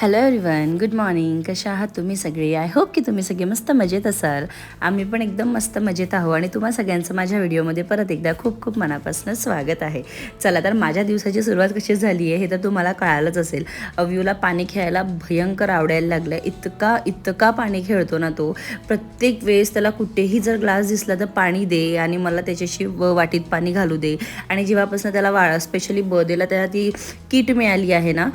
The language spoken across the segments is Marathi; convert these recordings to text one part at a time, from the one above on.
Hello everyone, good morning. कशा आहात तुम्ही सगळे? आय होप की तुम्ही सगळे मस्त मजेत असाल. आम्ही पण एकदम मस्त मजेत आहोत आणि तुम्हा सगळ्यांचं माझ्या व्हिडिओमध्ये परत एकदा खूप खूप मनापासून स्वागत आहे. चला तर माझ्या दिवसाची सुरुवात कशी झाली आहे हे तर तुम्हाला कळालंच असेल. अव्यूला पाणी खेळायला भयंकर आवडायला लागलं. इतका पाणी खेळतो ना तो. प्रत्येक वेळेस त्याला कुठेही जर ग्लास दिसला तर पाणी दे आणि मला त्याच्याशी वाटीत पाणी घालू दे. आणि जेव्हापासून त्याला स्पेशली बर्थडेला त्याला ती किट मिळाली आहे ना,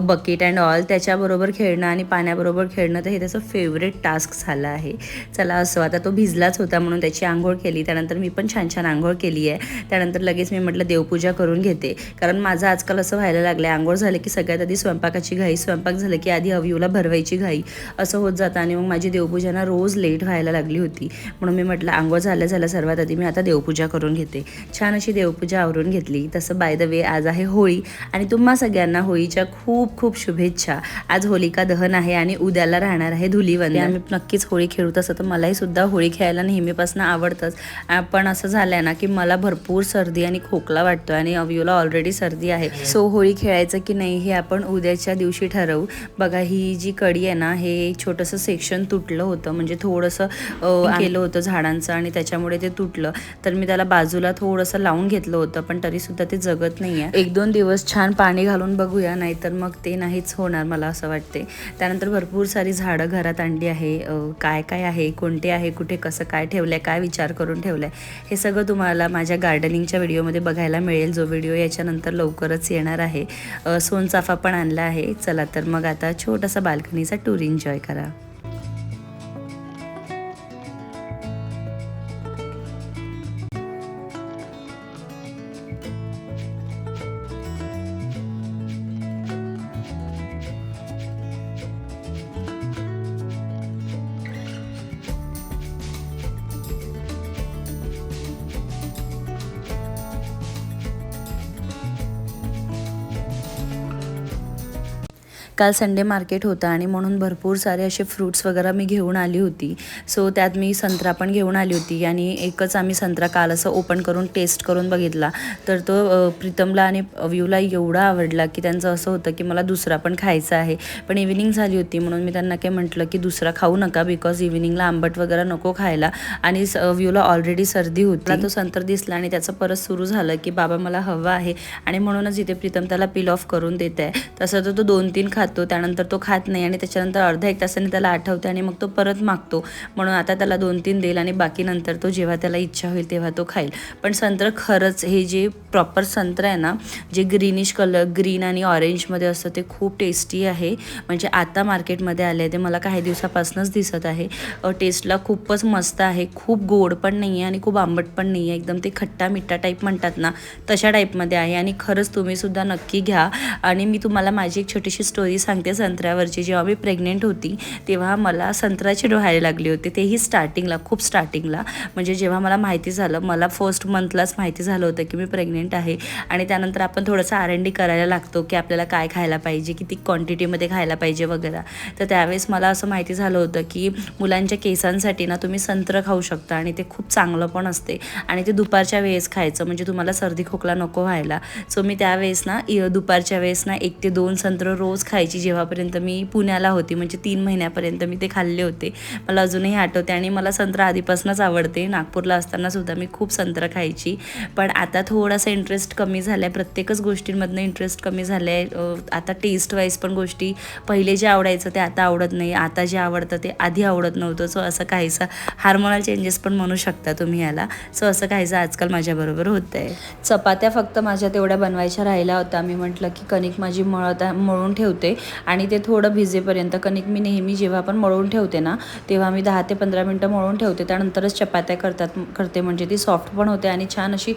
बकेट अँड ऑल, त्याच्याबरोबर खेळणं आणि पाण्याबरोबर खेळणं तर हे त्याचं फेवरेट टास्क झालं आहे. चला असं आता तो भिजलाच होता म्हणून त्याची आंघोळ केली. त्यानंतर मी पण छान छान आंघोळ केली आहे. त्यानंतर लगेच मी म्हटलं देवपूजा करून घेते, कारण माझं आजकाल असं व्हायला लागलं आहे, आंघोळ झालं की सगळ्यात आधी स्वयंपाकाची घाई, स्वयंपाक झालं की आधी अव्यूला भरवायची घाई, असं होत जातं आणि मग माझी देवपूजा रोज लेट व्हायला लागली होती. म्हणून मी म्हटलं आंघोळ झालं सर्वात आधी मी आता देवपूजा करून घेते. छान अशी देवपूजा आवरून घेतली. तसं बाय द वे आज आहे होळी आणि तुम्हा सगळ्यांना होळीच्या खूप खूप शुभेच्छा. आज होलिका दहन आहे आणि उद्याला राहणार आहे धुलीवंदन. आम्ही नक्कीच होळी खेळू. तसं तर मलाही सुद्धा होळी खेळायला नेहमीपासून आवडतंच, पण असं झालंय ना की मला भरपूर सर्दी आणि खोकला वाटतोय आणि अव्यूला ऑलरेडी सर्दी आहे. सो होळी खेळायचं की नाही हे आपण उद्याच्या दिवशी ठरवू. बघा ही जी कडी आहे ना, हे छोटंसं सेक्शन तुटलं होतं, म्हणजे थोडंसं केलं होतं झाडांचं आणि त्याच्यामुळे ते तुटलं. तर मी त्याला बाजूला थोडंसं लावून घेतलं होतं, पण तरी सुद्धा ते जगत नाही आहे. 1-2 दिवस छान पाणी घालून बघूया, नाहीतर मग ते नाहीच होणार मला असं वाटते. त्यानंतर भरपूर सारी झाडं घरात आणली आहे. काय काय आहे, कोणते आहे, कुठे कसं काय ठेवलंय, काय विचार करून ठेवलंय, हे सगळं तुम्हाला माझ्या गार्डनिंगच्या व्हिडिओमध्ये बघायला मिळेल, जो व्हिडिओ याच्यानंतर लवकरच येणार आहे. सोनचाफा पण आणला आहे. चला तर मग आता छोटासा बाल्कनीचा टूर एन्जॉय करा. काल संडे मार्केट होता आणि म्हणून भरपूर सारे असे फ्रूट्स वगैरे मी घेऊन आली होती. सो त्यात मी संत्रा पण घेऊन आली होती आणि एकच आम्ही संत्रा काल असं ओपन करून टेस्ट करून बघितला, तर तो प्रीतमला आणि अव्यूला एवढा आवडला की त्यांचं असं होतं की मला दुसरा पण खायचा आहे. पण इव्हिनिंग झाली होती म्हणून मी त्यांना काय म्हटलं की दुसरा खाऊ नका, बिकॉज इव्हिनिंगला आंबट वगैरे नको खायला आणि अव्यूला ऑलरेडी सर्दी होती. तो संत्र दिसला आणि त्याचं परत सुरू झालं की बाबा मला हवा आहे आणि म्हणूनच इथे प्रीतम त्याला पील ऑफ करून देत आहे. तसं तर तो 2-3 खातो, त्यानंतर तो खात नाही आणि त्याच्यानंतर अर्धा एक तासाने त्याला आठवते आणि मग तो परत मागतो. म्हणून आता त्याला 2-3 देईल आणि बाकी नंतर तो जेव्हा त्याला इच्छा होईल तेव्हा तो खाईल. पण संत्र खरंच हे जे प्रॉपर संत्र आहे ना, जे ग्रीनिश कलर, ग्रीन आणि ऑरेंजमध्ये असतं, ते खूप टेस्टी आहे. म्हणजे आता मार्केटमध्ये आले ते मला काही दिवसापासूनच दिसत आहे. टेस्टला खूपच मस्त आहे. खूप गोड पण नाही आहे आणि खूप आंबट पण नाही आहे. एकदम ते खट्टा मिठा टाईप म्हणतात ना, तशा टाईपमध्ये आहे आणि खरंच तुम्ही सुद्धा नक्की घ्या. आणि मी तुम्हाला माझी एक छोटीशी स्टोरी सांगते संत्र्यावरची. जेव्हा मी प्रेग्नेंट होती तेव्हा मला संत्र्याची डोहाळे लागली होती, तेही स्टार्टिंगला, खूप स्टार्टिंगला. म्हणजे जेव्हा मला माहिती झालं, मला फर्स्ट मंथलाच माहिती झालं होतं की मी प्रेग्नेंट आहे आणि त्यानंतर आपण थोडंसं R&D करायला लागतो की आपल्याला काय खायला पाहिजे, किती क्वांटिटीमध्ये खायला पाहिजे वगैरे. तर त्यावेळेस मला असं माहिती झालं होतं की मुलांच्या केसांसाठी ना तुम्ही संत्र खाऊ शकता आणि ते खूप चांगलं पण असते आणि ते दुपारच्या वेळेस खायचं, म्हणजे तुम्हाला सर्दी खोकला नको व्हायला. सो मी त्यावेळेस ना दुपारच्या वेळेस ना 1 ते 2 संत्र रोज खायची जेव्हापर्यंत मी पुण्याला होती, म्हणजे 3 महिन्यापर्यंत मी ते खाल्ले होते. मला अजूनही आठवते आणि मला संत्र आधीपासूनच आवडते. नागपूरला असताना सुद्धा मी खूप संत्र खायची. पण आता थोडासा इंटरेस्ट कमी झाला आहे, प्रत्येकच गोष्टींमधनं इंटरेस्ट कमी झाला आहे. आता टेस्ट वाईज पण गोष्टी पहिले जे आवडायचं ते आता आवडत नाही, आता जे आवडतं ते आधी आवडत नव्हतं. सो असं काहीसं हार्मोनल चेंजेस पण म्हणू शकता तुम्ही याला. सो असं काहीसं आजकाल माझ्याबरोबर होतं आहे. चपात्या फक्त माझ्या तेवढ्या बनवायच्या राहिल्या होत्या. मी म्हटलं की कणिक माझी मळून ठेवते आणि ते थोडं भिजेपर्यंत, कणिक मी नेहमी जेव्हा पण मळून ठेवते ना तेव्हा मी 10 ते 15 मिनटं मळून ठेवते, त्यानंतरच चपात्या करते, म्हणजे ती सॉफ्ट पण होते आणि छान अशी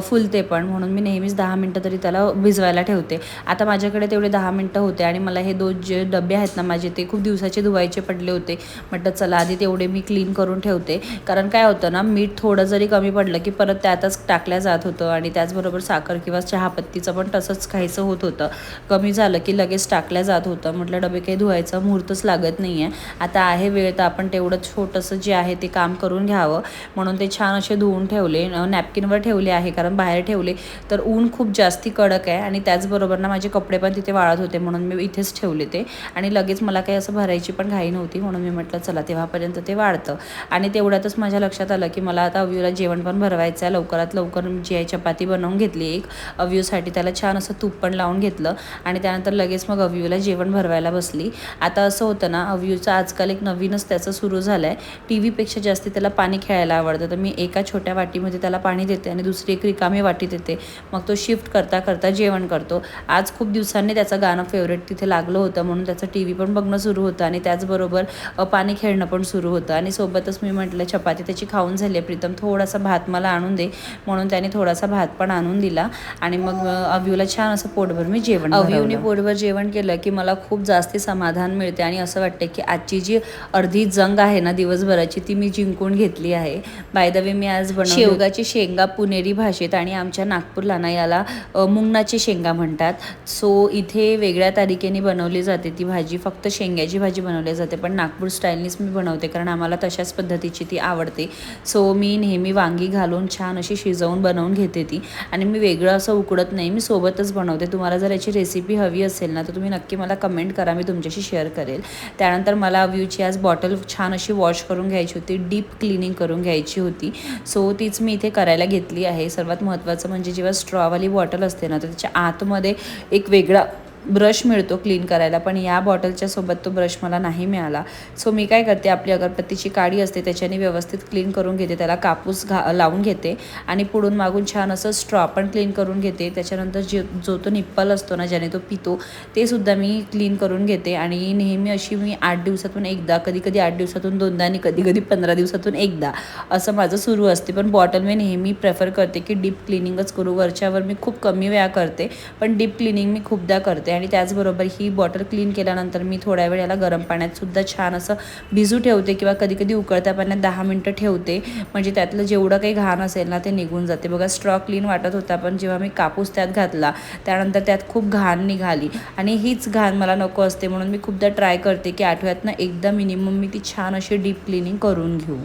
फुलते पण. म्हणून मी नेहमीच 10 मिनटं तरी त्याला भिजवायला ठेवते. आता माझ्याकडे तेवढे 10 मिनटं होते आणि मला हे 2 जे डबे आहेत ना माझे, ते खूप दिवसाचे धुवायचे पडले होते. म्हटलं चला आधी तेवढे मी क्लीन करून ठेवते, कारण काय होतं ना, मीठ थोडं जरी कमी पडलं की परत त्यातच टाकल्या जात होतं आणि त्याचबरोबर साखर किंवा चहापत्तीचं पण तसंच खायचं होत होतं. कमी झालं की लगेच टाकल्या धुवायला जात होतं. म्हटलं डबे काही धुवायचा मुहूर्तच लागत नाही आहे, आता आहे वेळ तर आपण तेवढं छोटंसं जे आहे ते काम करून घ्यावं. म्हणून ते छान असे धुवून ठेवले, नॅपकिनवर ठेवले आहे, कारण बाहेर ठेवले तर ऊन खूप जास्ती कडक आहे आणि त्याचबरोबर ना माझे कपडे पण तिथे वाळत होते, म्हणून मी इथेच ठेवले ते. आणि लगेच मला काही असं भरायची पण घाई नव्हती, म्हणून मी म्हटलं चला तेव्हापर्यंत ते वाढतं. आणि तेवढ्यातच माझ्या लक्षात आलं की मला आता अव्यूला जेवण पण भरवायचं आहे. लवकरात लवकर जी आहे चपाती बनवून घेतली एक अव्यूसाठी, त्याला छान असं तूप पण लावून घेतलं आणि त्यानंतर लगेच मग अव्यूला जेवण भरवायला बसली. आता असं होतं ना, अव्यूचं आजकाल एक नवीनच त्याचं सुरू झालं आहे, टी व्हीपेक्षा जास्ती त्याला पाणी खेळायला आवडतं. तर मी एका छोट्या वाटीमध्ये त्याला पाणी देते आणि दुसरी एक रिकामी वाटी देते, मग तो शिफ्ट करता करता जेवण करतो. आज खूप दिवसांनी त्याचं गाणं फेवरेट तिथे लागलं होतं, म्हणून त्याचं टी व्ही पण बघणं सुरू होतं आणि त्याचबरोबर पाणी खेळणं पण सुरू होतं. आणि सोबतच मी म्हटलं चपाती त्याची खाऊन झाली आहे प्रीतम, थोडासा भात मला आणून दे, म्हणून त्याने थोडासा भात पण आणून दिला. आणि मग अव्यूला छान असं पोटभर मी जेवण, अव्यूने पोटभर जेवण केलं की मला खूप जास्ती समाधान मिळते आणि असं वाटते की आजची जी अर्धी जंग आहे ना दिवसभराची ती मी जिंकून घेतली आहे. बाय द वे मी आज बनवली शेवगाची शेंगा पुणेरी भाषेत, आणि आमच्या नागपूरला ना याला मुंगनाची शेंगा म्हणतात. सो इथे वेगळ्या तरीकेने बनवली जाते ती भाजी, फक्त शेंग्याची भाजी बनवली जाते, पण नागपूर स्टाईलनीच मी बनवते कारण आम्हाला तशाच पद्धतीची ती आवडते. सो मी नेहमी वांगी घालून छान अशी शिजवून बनवून घेते ती, आणि मी वेगळं असं उकडत नाही, मी सोबतच बनवते. तुम्हाला जर याची रेसिपी हवी असेल ना तर तुम्ही नक्की मला कमेंट करा, मी तुमच्याशी शेअर करेल. त्यानंतर मला अव्यूची आज बॉटल छान अशी वॉश करून घ्यायची होती, डीप क्लिनिंग करून घ्यायची होती. सो तीच मी इथे करायला घेतली आहे. सर्वात महत्त्वाचं म्हणजे जेव्हा स्ट्रॉवाली बॉटल असते ना तर त्याच्या आतमध्ये एक वेगळा ब्रश मिळतो क्लीन करायला, पण या बॉटलच्या सोबत तो ब्रश मला नाही मिळाला. सो मी काय करते, आपली अगरबत्तीची काडी असते त्याच्याने व्यवस्थित क्लीन करून घेते, त्याला कापूस लावून घेते आणि पुढून मागून छान असं स्ट्रॉ पण क्लीन करून घेते. त्याच्यानंतर जो तो निप्पल असतो ना ज्याने तो पितो ते सुद्धा मी क्लीन करून घेते. आणि नेहमी अशी मी 8 दिवसातून एकदा, कधी कधी 8 दिवसातून 2दा आणि कधी कधी 15 दिवसातून एकदा असं माझं सुरू असते. पण बॉटल मी नेहमी प्रेफर करते की डीप क्लिनिंगच करू. वरच्यावर मी खूप कमी वेळा करते, पण डीप क्लिनिंग मी खूपदा करते. आणि त्याचबरोबर ही बॉटल क्लीन केल्यानंतर मी थोड्या वेळ याला गरम पाण्यात सुद्धा छान असं भिजू ठेवते, किंवा कधी कधी उकळत्या पाण्यात 10 मिनटं ठेवते, म्हणजे त्यातलं जेवढं काही घाण असेल ना ते निघून जाते. बघा स्ट्रॉ क्लीन वाटत होता, पण जेव्हा मी कापूस त्यात घातला त्यानंतर त्यात खूप घाण निघाली, आणि हीच घाण मला नको असते. म्हणून मी खूपदा ट्राय करते की आठवड्यातनं एकदा मिनिमम मी ती छान अशी डीप क्लिनिंग करून घेऊ.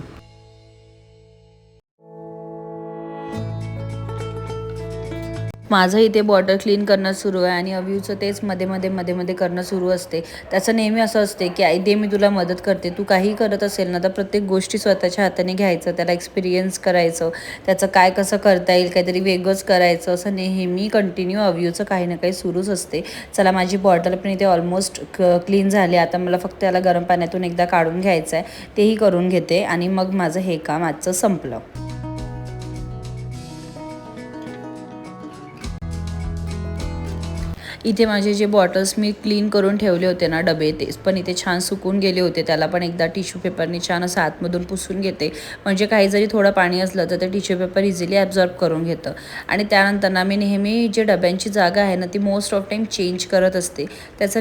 माझं इथे बॉटल क्लीन करणं सुरू आहे आणि अव्यूचं तेच मध्ये मध्ये करणं सुरू असते. त्याचं नेहमी असं असते की आई दे मी तुला मदत करते. तू काही करत असेल ना तर प्रत्येक गोष्टी स्वतःच्या हाताने घ्यायचं, त्याला एक्सपिरियन्स करायचं, त्याचं काय कसं करता येईल काहीतरी वेगळंच करायचं, असं नेहमी कंटिन्यू अव्यूचं काही ना काही सुरूच असते. चला माझी बॉटल पण इथे ऑलमोस्ट क्लीन झाली. आता मला फक्त याला गरम पाण्यातून एकदा काढून घ्यायचं आहे, तेही करून घेते आणि मग माझं हे काम आजचं संपलं. इथे माझे जे बॉटल्स मी क्लीन करून ठेवले होते ना डबे, तेच पण इथे छान सुकून गेले होते. त्याला पण एकदा टिश्यू पेपरने छान असं आतमधून पुसून घेते, म्हणजे काही जरी थोडं पाणी असलं तर ते टिश्यू पेपर इझिली ॲब्झॉर्ब करून घेतं. आणि त्यानंतर ना मी नेहमी जे डब्यांची जागा आहे ना ती मोस्ट ऑफ टाईम चेंज करत असते. त्याचं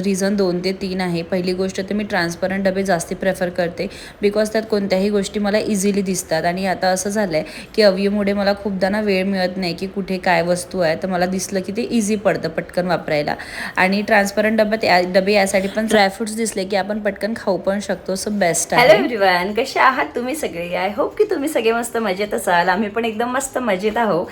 रिझन 2 ते 3 आहे. पहिली गोष्ट तर मी ट्रान्सपरंट डबे जास्ती प्रेफर करते, बिकॉज त्यात कोणत्याही गोष्टी मला इझिली दिसतात. आणि आता असं झालं आहे की अव्यूमुळे मला खूपदा ना वेळ मिळत नाही की कुठे काय वस्तू आहे, तर मला दिसलं की ते इझी पडतं पटकन वापरायला. आणि ट्रान्सपरंट डबे यासाठी पण ड्रायफ्रुट्स दिसले की आपण पटकन खाऊ पण शकतो, सो बेस्ट आहे. हॅलो एव्हरीवन, कसे आहात तुम्ही सगळे? आय होप की तुम्ही सगळे मस्त मजेत असाल. आम्ही पण एकदम मस्त मजेत आहोत.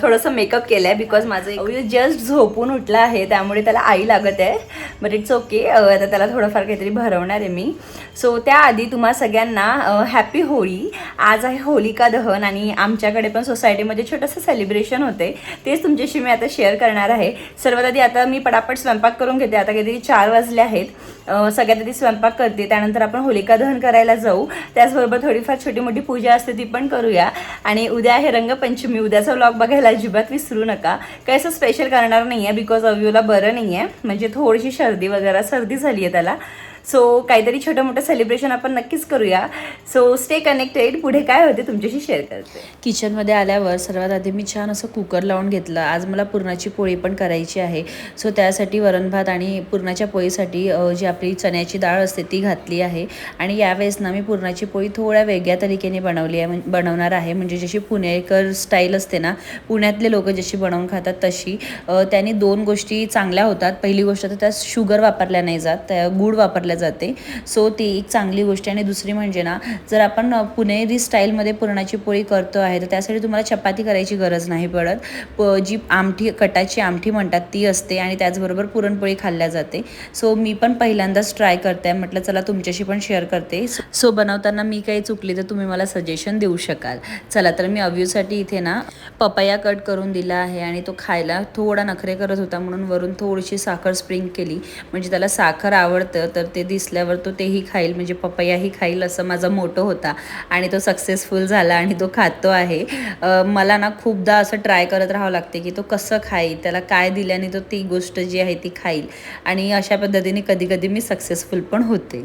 थोडंसं मेकअप केलंय बिकॉज माझं जस्ट झोपून उठला आहे, त्यामुळे त्याला आई लागत आहे, बट इट्स ओके. आता त्याला थोडंफार काहीतरी भरवणार आहे मी. सो त्याआधी तुम्हा सगळ्यांना हॅपी होळी. आज आहे होलिका दहन आणि आमच्याकडे पण सोसायटीमध्ये छोटंसं सेलिब्रेशन होते, तेच तुमच्याशी मी आता शेअर करणार आहे. सर्वात आधी आता मी पटापट स्वयंपाक करून घेते. आता काहीतरी 4 वाजले आहेत. सगळ्यात आधी स्वयंपाक करते, त्यानंतर आपण होलिका दहन करायला जाऊ. त्याचबरोबर थोडीफार छोटी मोठी पूजा असते ती पण करूया. आणि उद्या आहे रंगपंचमी. उद्याचा व्लॉग बघायला अजिबात विसरू नका. काही असं स्पेशल करणार नाही आहे बिकॉज अव्यूला बरं नाही आहे, म्हणजे थोडीशी सर्दी झाली आहे त्याला. सो काहीतरी छोटं मोठं सेलिब्रेशन आपण नक्कीच करूया. So stay connected. पुढे काय होते तुमच्याशी शेअर करते. किचनमध्ये आल्यावर सर्वात आधी मी छान असं कुकर लावून घेतलं. आज मला पुरणाची पोळी पण करायची आहे. सो त्यासाठी वरण भात आणि पुरणाच्या पोळीसाठी जी आपली चण्याची डाळ असते ती घातली आहे. आणि यावेळेस ना मी पुरणाची पोळी थोड्या वेगळ्या तरीकेने बनवणार आहे. म्हणजे जशी पुणेकर स्टाईल असते ना, पुण्यातले लोक जशी बनवून खातात तशी. त्यांनी 2 गोष्टी चांगल्या होतात. पहिली गोष्ट तर त्यात शुगर वापरल्या नाही जात, त्या गूळ वापरल्या जाते. सो ती एक चांगली गोष्ट. आणि दुसरी म्हणजे ना, जर आपण पुणेरी स्टाईलमध्ये पुरणाची पोळी करतो आहे तर त्यासाठी तुम्हाला चपाती करायची गरज नाही पडत. जी आमटी, कटाची आमटी म्हणतात ती असते आणि त्याचबरोबर पुरणपोळी खाल्ल्या जाते. सो मी पण पहिल्यांदाच ट्राय करते, म्हटलं चला तुमच्याशी पण शेअर करते. सो बनवताना मी काही चुकली तर तुम्ही मला सजेशन देऊ शकाल. चला तर मी अव्यूसाठी इथे ना पपया कट करून दिला आहे आणि तो खायला थोडा नखरे करत होता म्हणून वरून थोडीशी साखर स्प्रिंग केली. म्हणजे त्याला साखर आवडतं तर ते दिसल्यावर तो तेही खाईल, म्हणजे पपयाही खाईल असं माझा मोटो होता. आणि तो सक्सेसफुल झाला आणि तो खातो आहे. मला ना खूपदा असं ट्राय करत राहावं लागते की तो कसं खाईल, त्याला काय दिल्याने तो ती गोष्ट जी आहे ती खाईल. आणि अशा पद्धतीने कधी कधी मी सक्सेसफुल पण होते.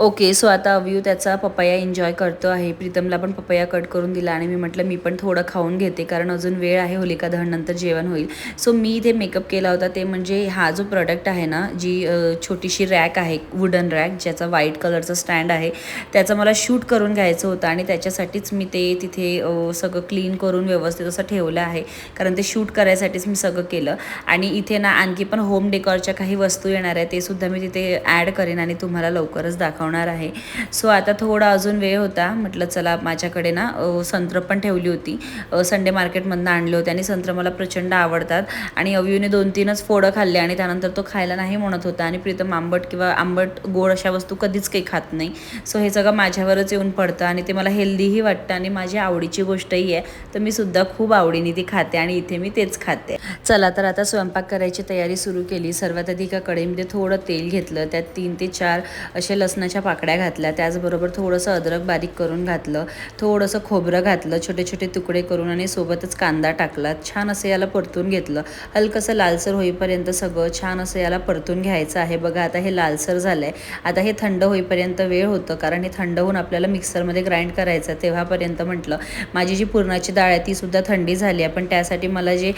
ओके, सो आता अव्यू त्याचा पपया एन्जॉय करतो आहे. प्रीतमला पण पपया कट करून दिला आणि मी म्हटलं मी पण थोडं खाऊन घेते कारण अजून वेळ आहे, होलिका दहननंतर जेवण होईल. सो मी इथे मेकअप केला होता ते म्हणजे हा जो प्रोडक्ट आहे ना, जी छोटीशी रॅक आहे, वुडन रॅक, ज्याचा व्हाईट कलरचा स्टँड आहे, त्याचं मला शूट करून घ्यायचं होतं आणि त्याच्यासाठीच मी ते तिथे सगळं क्लीन करून व्यवस्थित असं ठेवलं आहे. कारण ते शूट करायसाठीच मी सगळं केलं. आणि इथे ना आणखी पण होम डेकॉरच्या काही वस्तू येणार आहे, ते सुद्धा मी तिथे ॲड करेन आणि तुम्हाला लवकरच दाखवणार आहे. सो आता थोडा अजून वेळ होता, म्हटलं चला माझ्याकडे ना संत्र पण ठेवली होती, संडे मार्केटमधून आणले होते आणि संत्र मला प्रचंड आवडतात. आणि अव्यूने 2-3च फोडं खाल्ले आणि त्यानंतर तो खायला नाही म्हणत होता. आणि प्रीतम आंबट किंवा आंबट गोड अशा वस्तू कधीच काही खात नाही. सो हे सगळं माझ्यावरच येऊन पडतं आणि ते मला हेल्दीही वाटतं आणि माझ्या आवडीची गोष्टही आहे. तर मी सुद्धा खूप आवडीने ती खाते आणि इथे मी तेच खाते. चला तर आता स्वयंपाक करायची तयारी सुरू केली. सर्वात आधी एका कढईमध्ये थोडं तेल घेतलं, त्यात 3 ते 4 असे लसणाच्या पाकळ्या घातल्या, त्याचबरोबर थोडंसं अद्रक बारीक करून घातलं, थोडंसं खोबरं घातलं छोटे छोटे तुकडे करून आणि सोबतच कांदा टाकला. छान असं याला परतून घेतलं, हलकंसं लालसर होईपर्यंत सगळं छान असं याला परतून घ्यायचं आहे. बघा आता हे लालसर झालं आहे. आता हे थंड होईपर्यंत वेळ होतं कारण हे थंड होऊन आपल्याला मिक्सरमध्ये ग्राइंड करायचं. तेव्हापर्यंत म्हटलं माझी जी पुरणाची डाळ आहे ती सुद्धा थंडी झाली आहे, पण त्यासाठी मला जे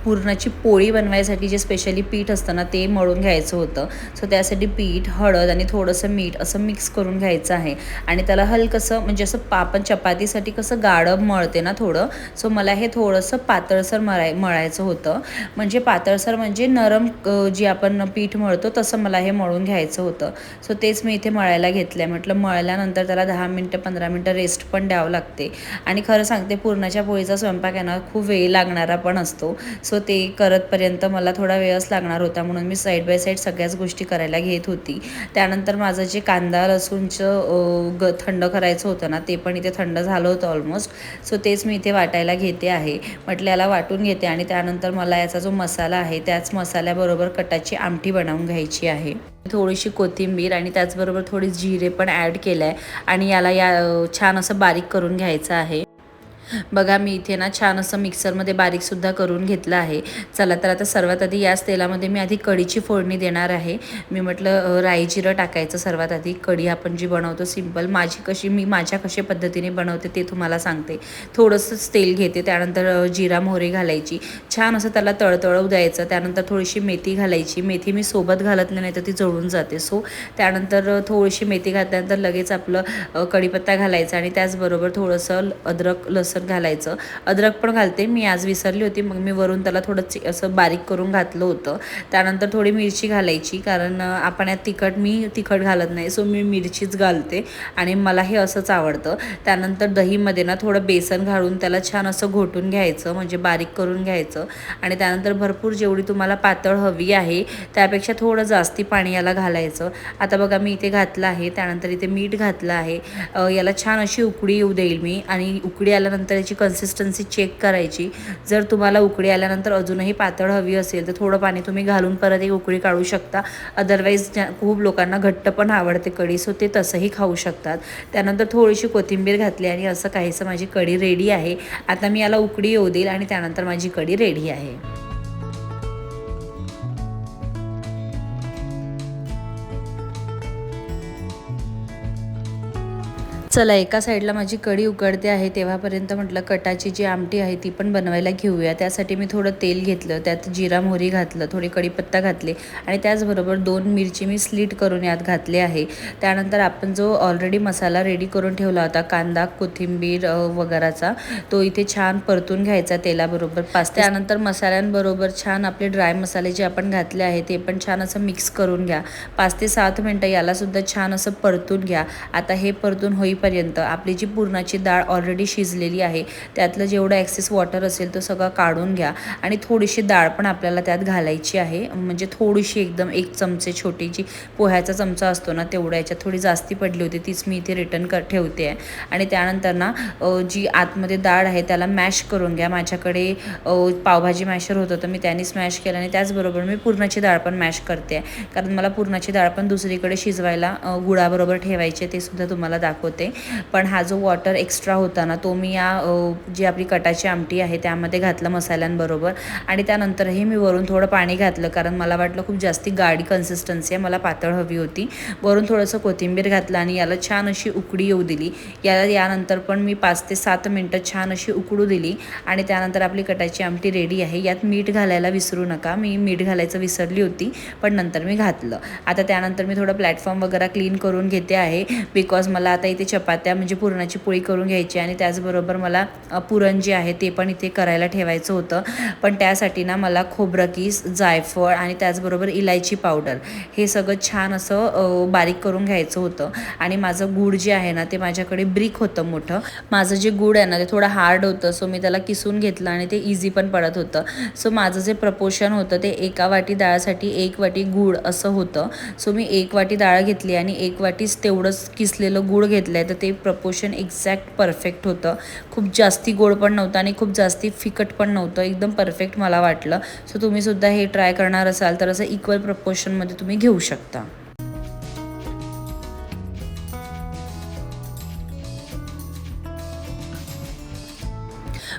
पुरणाची पोळी बनवायसाठी जे स्पेशली पीठ असतं ना ते मळून घ्यायचं होतं. सो त्यासाठी पीठ, हळद आणि थोडंसं मीठ असं मिक्स करून घ्यायचं आहे. आणि त्याला हलकंसं म्हणजे असं आपण चपातीसाठी कसं गाढं मळते ना थोडं, सो मला हे थोडंसं पातळसर मळायचं होतं. म्हणजे पातळसर म्हणजे नरम जी आपण पीठ मळतो तसं मला हे मळून घ्यायचं होतं. सो तेच मी इथे मळायला घेतलं आहे. म्हटलं मळल्यानंतर त्याला 10 मिनटं 15 मिनटं रेस्ट पण द्यावं लागते. आणि खरं सांगते पुरणाच्या पोळीचा स्वयंपाक आहे ना खूप वेळ लागणारा पण असतो. सो ते करतपर्यंत मला थोडा वेळच लागणार होता म्हणून मी साईड बाय साईड सगळ्याच गोष्टी करायला घेत होती. त्यानंतर माझं जे कांदा लसूणचं थंड करायचं होतं ना ते पण इथे थंड झालं होतं ऑलमोस्ट. सो तेच मी इथे वाटायला घेते आहे. म्हटलं याला वाटून घेते आणि त्यानंतर मला याचा जो मसाला आहे त्याच मसाल्याबरोबर कटाची आमटी बनवून घ्यायची आहे. थोडीशी कोथिंबीर आणि त्याचबरोबर थोडी जिरे पण ॲड केलं आहे आणि याला छान असं बारीक करून घ्यायचं आहे. बघा मी इथे ना छान असं मिक्सरमध्ये बारीकसुद्धा करून घेतलं आहे. चला तर आता सर्वात आधी याच तेलामध्ये मी आधी कढीची फोडणी देणार आहे. मी म्हटलं राई जिरं टाकायचं सर्वात आधी. कढी आपण जी बनवतो सिंपल, मी माझ्या कशा पद्धतीने बनवते ते तुम्हाला सांगते. थोडंसंच तेल घेते, त्यानंतर जिरा मोहरी घालायची, छान असं त्याला तळतळू द्यायचं. त्यानंतर थोडीशी मेथी घालायची. मेथी मी सोबत घालत नाही तर ती जळून जाते. सो त्यानंतर थोडीशी मेथी घातल्यानंतर लगेच आपलं कढीपत्ता घालायचा आणि त्याचबरोबर थोडंसं अद्रक लसूण घालायचं. अद्रक पण घालते मी, आज विसरली होती, मग मी वरून त्याला थोडं असं बारीक करून घातलं होतं. त्यानंतर थोडी मिरची घालायची कारण आपण यात मी तिखट घालत नाही, सो मी मिरचीच घालते आणि मला हे असंच आवडतं. त्यानंतर दहीमध्ये ना थोडं बेसन घालून त्याला छान असं घोटून घ्यायचं, म्हणजे बारीक करून घ्यायचं. आणि त्यानंतर भरपूर जेवढी तुम्हाला पातळ हवी आहे त्यापेक्षा थोडं जास्ती पाणी याला घालायचं. आता बघा मी इथे घातलं आहे. त्यानंतर इथे मीठ घातलं आहे. याला छान अशी उकळी येऊ देईल मी आणि उकळी आल्यानंतर याची कन्सिस्टन्सी चेक करायची. जर तुम्हाला उकळी आल्यानंतर अजूनही पातळ हवी असेल तर थोडं पाणी तुम्ही घालून परत एक उकळी काढू शकता. अदरवाईज खूप लोकांना घट्ट पण आवडते कढी, सो ते तसंही खाऊ शकतात. त्यानंतर थोडीशी कोथिंबीर घातली आणि असं काहीसं माझी कढी रेडी आहे. आता मी याला उकळी येऊ देईल आणि त्यानंतर माझी कढी रेडी आहे. चला एका साईडला माझी कढी उकडते आहे तेव्हापर्यंत म्हटलं कटाची जी आमटी आहे ती पण बनवायला घेऊया. त्यासाठी मी थोडं तेल घेतलं, त्यात जिरा मोहरी घातलं, थोडी कढीपत्ता घातले आणि त्याचबरोबर 2 मिरची मी स्लीट करून यात घातले आहे. त्यानंतर आपण जो ऑलरेडी मसाला रेडी करून ठेवला होता कांदा कोथिंबीर वगैरेचा तो इथे छान परतून घ्यायचा तेलाबरोबर. त्यानंतर मसाल्यांबरोबर छान आपले ड्राय मसाले जे आपण घातले आहे ते पण छान असं मिक्स करून घ्या. 5 ते 7 मिनटं यालासुद्धा छान असं परतून घ्या. आता हे परतून पर्यंत आपली जी पुरणाची डाळ ऑलरेडी शिजलेली आहे त्यातलं जेवढं एक्सेस वॉटर असेल तो सगळं काढून घ्या आणि थोडीशी डाळ पण आपल्याला त्यात घालायची आहे. म्हणजे थोडीशी एकदम 1 चमचे छोटी जी पोह्याचा चमचा असतो ना तेवढ्या, याच्यात थोडी जास्ती पडली होती तीच मी इथे रिटर्न ठेवते आहे. आणि त्यानंतर ना जी आतमध्ये डाळ आहे त्याला मॅश करून घ्या. माझ्याकडे पावभाजी मॅशर होतं तर मी त्याने स्मॅश केलं आणि त्याचबरोबर मी पुरणाची डाळ पण मॅश करते आहे, कारण मला पुरणाची डाळ पण दुसरीकडे शिजवायला गुळाबरोबर ठेवायचे, ते सुद्धा तुम्हाला दाखवते. पण हा जो वॉटर एक्स्ट्रा होता ना तो मी या जी आपली कटाची आमटी आहे त्यामध्ये घातला मसाल्यांबरोबर आणि त्यानंतरही मी वरून थोडं पाणी घातलं, कारण मला वाटलं खूप जास्ती गाढी कन्सिस्टन्सी आहे, मला पातळ हवी होती. वरून थोडंसं कोथिंबीर घातलं आणि याला छान अशी उकळी येऊ दिली. यानंतर पण मी 5 ते 7 मिनटं छान अशी उकळू दिली आणि त्यानंतर आपली कटाची आमटी रेडी आहे. यात मीठ घालायला विसरू नका, मी मीठ घालायचं विसरली होती पण नंतर मी घातलं. आता त्यानंतर मी थोडं प्लॅटफॉर्म वगैरे क्लीन करून घेते आहे, बिकॉज मला आता इथे चपात्या म्हणजे पुरणाची पोळी करून घ्यायची आणि त्याचबरोबर मला पुरण जे आहे ते पण इथे करायला ठेवायचं होतं. पण त्यासाठी ना मला खोबरं कीस, जायफळ आणि त्याचबरोबर इलायची पावडर हे सगळं छान असं बारीक करून घ्यायचं होतं. आणि माझं गूळ जे आहे ना ते माझ्याकडे ब्रिक होतं मोठं. माझं जे गूळ आहे ना ते थोडं हार्ड होतं, सो मी त्याला किसून घेतलं आणि ते इझी पण पडत होतं. सो माझं जे प्रपोर्शन होतं ते 1 वाटी डाळसाठी 1 वाटी गूळ असं होतं. सो मी 1 वाटी डाळ घेतली आणि 1 वाटीच तेवढंच किसलेलं गूळ घेतलं आहे, तर ते प्रपोर्शन एक्झॅक्ट परफेक्ट होतं. खूप जास्ती गोड पण नव्हतं आणि खूप जास्ती फिकट पण नव्हतं, एकदम परफेक्ट मला वाटलं. सो तुम्हीसुद्धा हे ट्राय करणार असाल तर असं इक्वल प्रपोर्शनमध्ये तुम्ही घेऊ शकता.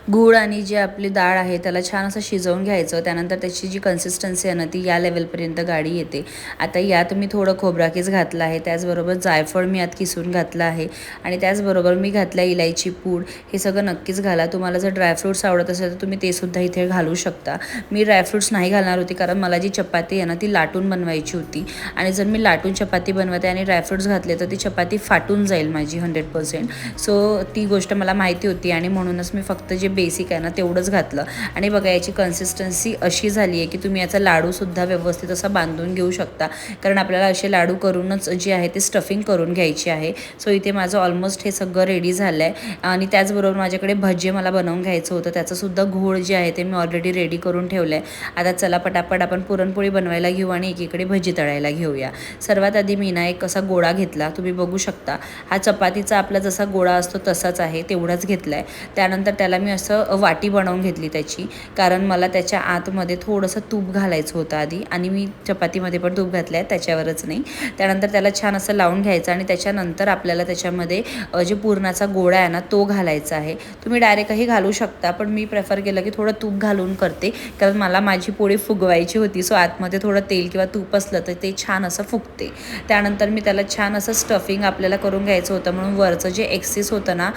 गूळ आणि जी आपली डाळ आहे त्याला छान असं शिजवून घ्यायचं. त्यानंतर त्याची जी कन्सिस्टन्सी आहे ना ती या लेवलपर्यंत गाढी येते. आता यात मी थोडं खोबराकीस घातलं आहे, त्याचबरोबर जायफळ मी यात किसून घातलं आहे आणि त्याचबरोबर मी घातला इलायची पूड. हे सगळं नक्कीच घाला. तुम्हाला जर ड्रायफ्रूट्स आवडत असेल तर तुम्ही ते सुद्धा इथे घालू शकता. मी ड्रायफ्रूट्स नाही घालणार होती, कारण मला जी चपाती आहे ना ती लाटून बनवायची होती आणि जर मी लाटून चपाती बनवते आणि ड्रायफ्रूट्स घातले तर ती चपाती फाटून जाईल माझी 100%. सो ती गोष्ट मला माहिती होती आणि म्हणूनच मी फक्त जे बेसिक आहे ना तेवढंच घातलं. आणि बघा याची कन्सिस्टन्सी अशी झाली आहे की तुम्ही याचा लाडूसुद्धा व्यवस्थित असा बांधून घेऊ शकता, कारण आपल्याला असे लाडू करूनच जे आहे ते स्टफिंग करून घ्यायची आहे. सो इथे माझं ऑलमोस्ट हे सगळं रेडी झालं आहे. आणि त्याचबरोबर माझ्याकडे भजे मला बनवून घ्यायचं होतं, त्याचंसुद्धा घोळ जे आहे ते मी ऑलरेडी रेडी करून ठेवलं आहे. आता चला पटापट आपण पुरणपोळी बनवायला घेऊ आणि एकीकडे भजी तळायला घेऊया. सर्वात आधी मी ना एक असा गोळा घेतला, तुम्ही बघू शकता हा चपातीचा आपला जसा गोळा असतो तसाच आहे, तेवढाच घेतला आहे. त्यानंतर त्याला मी असं वाटी बनवून घेतली त्याची, कारण मला त्याच्या आतमध्ये थोडंसं तूप घालायचं होतं आधी आणि मी चपातीमध्ये पण तूप घातलं आहे, त्याच्यावरच नाही. त्यानंतर त्याला छान असं लावून घ्यायचं आणि त्याच्यानंतर आपल्याला त्याच्यामध्ये जे पुरणाचा गोळा आहे ना तो घालायचा आहे. तुम्ही डायरेक्टही घालू शकता, पण मी प्रेफर केलं की थोडं तूप घालून करते, कारण मला माझी पोळी फुगवायची होती. सो आतमध्ये थोडं तेल किंवा तूप असलं तर ते छान असं फुगते. त्यानंतर मी त्याला छान असं स्टफिंग आपल्याला करून घ्यायचं होतं, म्हणून वरचं जे एक्सेस होतं ना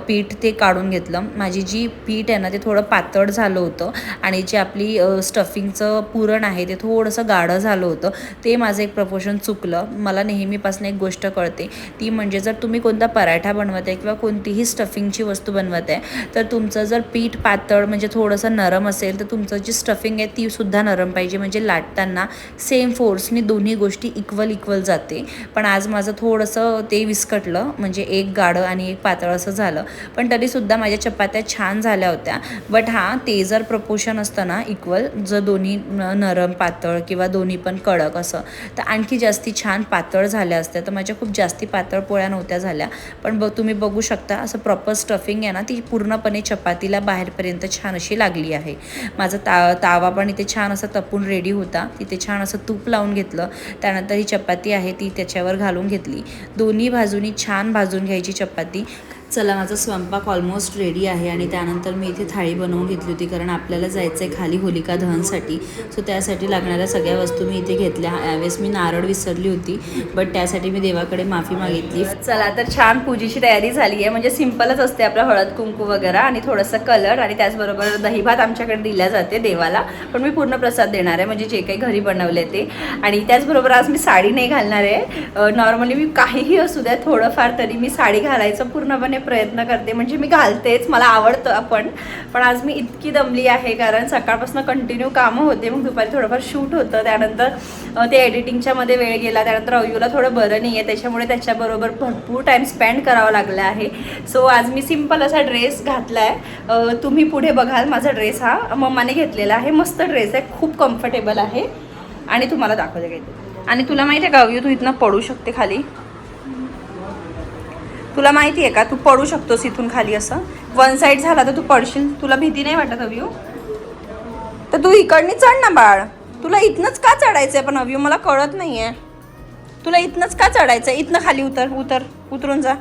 पीठ ते काढून घेतलं. माझी जी पीठ आहे ना ते थोडं पातळ झालं होतं आणि जे आपली स्टफिंगचं पुरण आहे ते थोडंसं गाढं झालं होतं. ते माझं एक प्रपोर्शन चुकलं. मला नेहमीपासून एक गोष्ट कळते ती म्हणजे जर तुम्ही कोणता पराठा बनवत आहे किंवा कोणतीही स्टफिंगची वस्तू बनवत आहे तर तुमचं जर पीठ पातळ म्हणजे थोडंसं नरम असेल तर तुमचं जी स्टफिंग आहे ती सुद्धा नरम पाहिजे, म्हणजे लाटताना सेम फोर्सनी दोन्ही गोष्टी इक्वल जाते. पण आज माझं थोडंसं ते विस्कटलं, म्हणजे एक गाढं आणि एक पातळ असं झालं. पण तरीसुद्धा माझ्या चपात्या छान झाल्या होत्या. बट हां, ते जर प्रपोर्शन असतं ना इक्वल, जर दोन्ही नरम पातळ किंवा दोन्ही पण कडक असं, तर आणखी जास्ती छान पातळ झाल्या असत्या. तर माझ्या खूप जास्ती पातळ पोळ्या नव्हत्या झाल्या. पण तुम्ही बघू शकता असं प्रॉपर स्टफिंग आहे ना ती पूर्णपणे चपातीला बाहेरपर्यंत छान अशी लागली आहे. माझा तावा पण इथे छान असा तपून रेडी होता. तिथे छान असं तूप लावून घेतलं. त्यानंतर ही चपाती आहे ती त्याच्यावर घालून घेतली. दोन्ही बाजूनी छान भाजून घ्यायची चपाती. चला, माझा स्वयंपाक ऑलमोस्ट रेडी आहे आणि त्यानंतर मी इथे थाळी बनवून घेतली होती, कारण आपल्याला जायचं आहे खाली होलिका दहनसाठी. सो त्यासाठी लागणाऱ्या सगळ्या वस्तू मी इथे घेतल्या. यावेळेस मी नारळ विसरली होती, बट त्यासाठी मी देवाकडे माफी मागितली. चला तर छान पूजेची तयारी झाली आहे. म्हणजे सिंपलच असते आपलं हळद कुंकू वगैरे आणि थोडंसं कलर आणि त्याचबरोबर दही भात आमच्याकडे दिला जाते देवाला, पण मी पूर्ण प्रसाद देणार आहे, म्हणजे जे काही घरी बनवले ते. आणि त्याचबरोबर आज मी साडी नाही घालणार आहे. नॉर्मली मी काहीही असू द्या थोडंफार तरी मी साडी घालायचा पूर्णपणे प्रयत्न करते, म्हणजे मी घालतेच, मला आवडतं. पण आज मी इतकी दमली आहे, कारण सकाळपासून कंटिन्यू कामं होते, मग दुपारी थोडंफार शूट होतं, त्यानंतर ते एडिटिंगच्या मध्ये वेळ गेला, त्यानंतर अयूला थोडं बरं नाही आहे, त्याच्यामुळे त्याच्याबरोबर भरपूर टाईम स्पेंड करावा लागला आहे. सो आज मी सिम्पल असा ड्रेस घातला आहे. तुम्ही पुढे बघाल माझा ड्रेस हा मम्माने घेतलेला आहे. मस्त ड्रेस आहे, खूप कम्फर्टेबल आहे आणि तुम्हाला दाखवते काही. आणि तुला माहिती आहे का अयू, तू इथनं पडू शकते खाली. तुला माहिती आहे का तू पडू शकतोस इथून खाली, असं वन साईड झाला तर तू पडशील. तुला भीती नाही वाटत अयू? तर तू इकडनी चढ ना बाळ. तुला इथनंच का चढायचंय पण अयू, मला कळत नाहीये. तुला इथनंच का चढायचंय? इथनं खाली उतरून जा.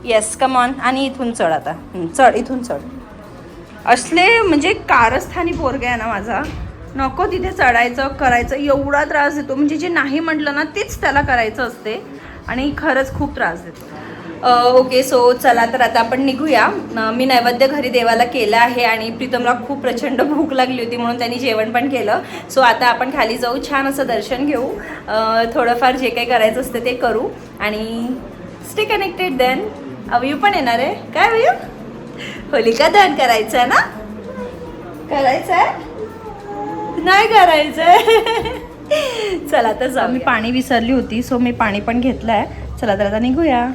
Yes, come on. आणि इथून चढ आता. चढ, इथून चढ. असले म्हणजे कारस्थानी पोरगा आहे ना माझा, नको तिथे चढायचं करायचं, एवढा त्रास देतो. म्हणजे जे नाही म्हटलं ना तेच त्याला करायचं असते आणि खरंच खूप त्रास देतो. ओके, सो चला तर आता आपण निघूया. मी नैवेद्य घरी देवाला केलं आहे आणि प्रीतमला खूप प्रचंड भूक लागली होती, म्हणून त्यांनी जेवण पण केलं. सो आता आपण खाली जाऊ, छान असं दर्शन घेऊ, थोडंफार जे काही करायचं असतं ते करू आणि स्टे कनेक्टेड. देन अवयू पण येणार आहे. काय अवयू? होलिका दहन करायचं आहे ना? करायचं आहे? नाही करायचं आहे? चला तर जाऊ. मी पाणी विसरली होती, सो मी पाणी पण घेतलं आहे. चला तर आता निघूया.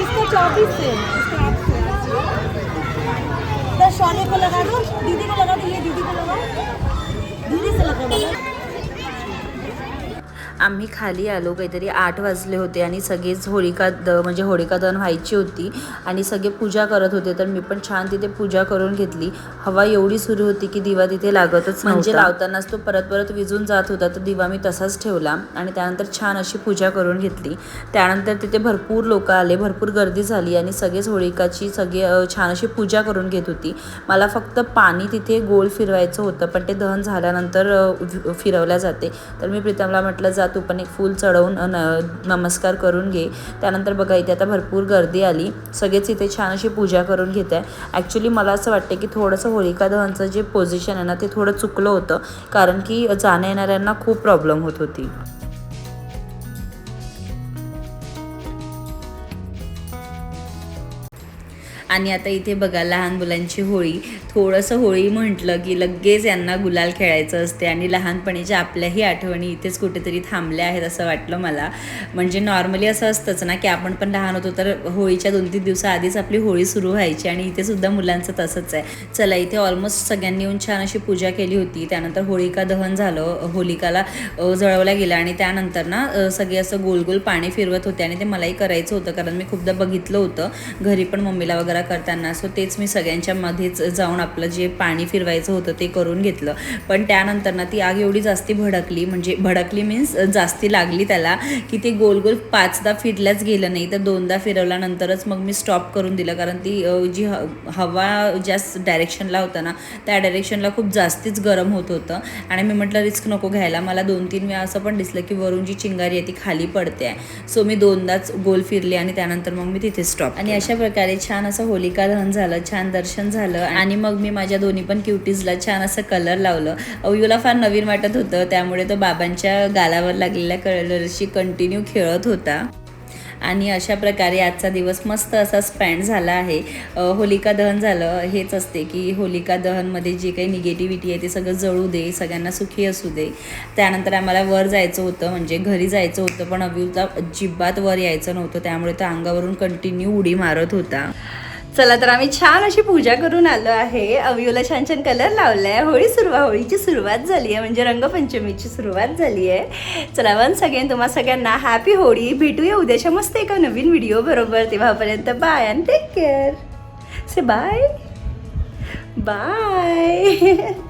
इसको 24 से तो शोने को लगा दो, दीदी को लगा दो, ये दीदी को लगाओ, दीदी से लगा दो. आम्ही खाली आलो, काहीतरी 8 वाजले होते आणि सगळेच होलिका दहन व्हायची होती आणि सगळे पूजा करत होते. तर मी पण छान तिथे पूजा करून घेतली. हवा एवढी सुरू होती की दिवा तिथे लागतच, म्हणजे लावतानाच तो परत विजून जात होता, तर दिवा मी तसाच ठेवला आणि त्यानंतर छान अशी पूजा करून घेतली. त्यानंतर तिथे भरपूर लोक आले, भरपूर गर्दी झाली आणि सगळेच होलिकाची छान अशी पूजा करून घेत होती. मला फक्त पाणी तिथे गोल फिरवायचं होतं, पण ते दहन झाल्यानंतर फिरवल्या जाते. तर मी प्रीतमला म्हटलं, जा तू पण एक फूल चढवून नमस्कार करून घे. त्यानंतर बघा इथे आता भरपूर गर्दी आली, सगळेच इथे छान अशी पूजा करून घेत आहे. ॲक्च्युली मला असं वाटतं की थोडंसं होलिका दहनचं जे पोझिशन आहे ना ते थोडं चुकलं होतं, कारण की जाण्या येणाऱ्यांना खूप प्रॉब्लेम होत होती. आणि आता इथे बघा लहान मुलांची होळी. थोडंसं होळी म्हटलं की लगेच यांना गुलाल खेळायचं असते आणि लहानपणीच्या आपल्याही आठवणी इथेच कुठेतरी थांबल्या आहेत असं वाटलं मला. म्हणजे नॉर्मली असं असतंच ना की आपण पण लहान होतो तर होळीच्या 2-3 दिवसाआधीच आपली होळी सुरू व्हायची आणि इथे सुद्धा मुलांचं तसंच आहे. चला, इथे ऑलमोस्ट सगळ्यांनी येऊन छान अशी पूजा केली होती. त्यानंतर होलिका दहन झालं, होलिकाला जळवल्या गेलं आणि त्यानंतर ना सगळे असं गोल गोल पाणी फिरवत होते आणि ते मलाही करायचं होतं, कारण मी खूपदा बघितलं होतं घरी पण मम्मीला वगैरे करताना. सो तेच मी सगळ्यांच्या मध्येच जाऊन आपलं जे पाणी फिरवायचं होतं ते करून घेतलं. पण त्यानंतर ना ती आग एवढी जास्ती भडकली मीन्स जास्ती लागली त्याला, की ते गोल गोल 5दा फिरल्याच गेलं नाही, तर 2दा फिरवल्यानंतरच मग मी स्टॉप करून दिलं, कारण ती जी हवा ज्या डायरेक्शनला होता ना त्या डायरेक्शनला खूप जास्तीच गरम होत होतं आणि मी म्हटलं रिस्क नको घ्यायला. मला 2-3 वेळा असं पण दिसलं की वरून जी चिंगारी आहे ती खाली पडते आहे. सो मी 2दाच गोल फिरले आणि त्यानंतर मग मी तिथे स्टॉप. आणि अशा प्रकारे छान असं होलिका दहन झालं, छान दर्शन झालं आणि मग मी माझ्या दोन्ही पण क्युटीजला छान असं कलर लावलं. अवयूला फार नवीन वाटत होतं, त्यामुळे तो बाबांच्या गालावर लागलेल्या कलरशी कंटिन्यू खेळत होता. आणि अशा प्रकारे आजचा दिवस मस्त असा स्पेंड झाला आहे. होलिका दहन झालं, हेच असते की होलिका दहनमध्ये जे काही निगेटिव्हिटी आहे ते सगळं जळू दे, सगळ्यांना सुखी असू दे. त्यानंतर आम्हाला वर जायचं होतं, म्हणजे घरी जायचं होतं, पण अव्यूला अजिबात वर यायचं नव्हतं, त्यामुळे तो अंगावरून कंटिन्यू उडी मारत होता. चला तर आम्ही छान अशी पूजा करून आलो आहे. अवयूला छान छान कलर लावलाय. होळीची सुरुवात झाली आहे, म्हणजे रंगपंचमीची सुरुवात झाली आहे. चला वन्स अगेन तुम्हा सगळ्यांना हॅपी होळी. भेटूया उद्याच्या मस्त एका नवीन व्हिडिओ बरोबर. तेव्हापर्यंत bye and take care. Say bye bye.